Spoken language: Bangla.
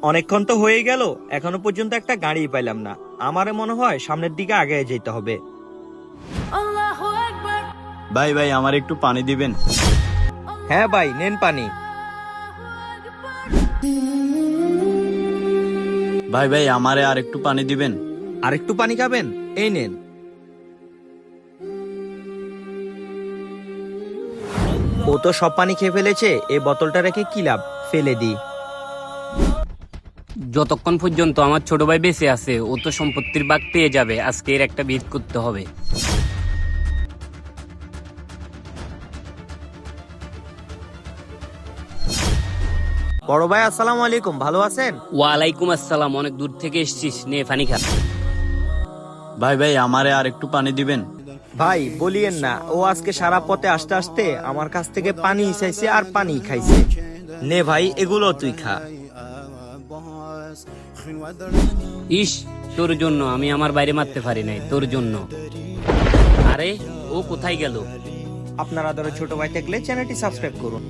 অনেকক্ষণ তো হয়ে গেল, এখনো পর্যন্ত একটা গাড়ি পাইলাম না। আমারে মনে হয় সামনের দিকে আগে যেতে হবে। ভাই ভাই আমার একটু পানি দিবেন? হ্যাঁ ভাই, নেন পানি। ভাই ভাই আমারে আর একটু পানি দিবেন? আর একটু পানি খাবেন? এই নেন। ও তো সব পানি খেয়ে ফেলেছে, এই বোতলটা রেখে কি লাভ, ফেলে দিই। যতক্ষণ পর্যন্ত আমার ছোট ভাই বেঁচে আছে ও তো সম্পত্তির ভাগ পেয়ে যাবে। আজকে এর একটা বিহিত করতে হবে। বড় ভাই আসসালামু আলাইকুম, ভালো আছেন? ওয়ালাইকুম আসসালাম, অনেক দূর থেকে এসেছিস, নে পানি খা। ভাই ভাই আমারে আর একটু পানি দিবেন? ভাই বলিয়েন না, ও আজকে সারা পথে আসতে আসতে আমার কাছ থেকে পানি চাইছে আর পানি খাইছে। নে ভাই, এগুলো তুই খা। ইস, তোর জন্য আমি আমার বাইরে মারতে পারি নাই, তোর জন্য। আরে ও কোথায় গেল? আপনারা ধরো ছোট ভাই থাকলে চ্যানেলটি সাবস্ক্রাইব করুন।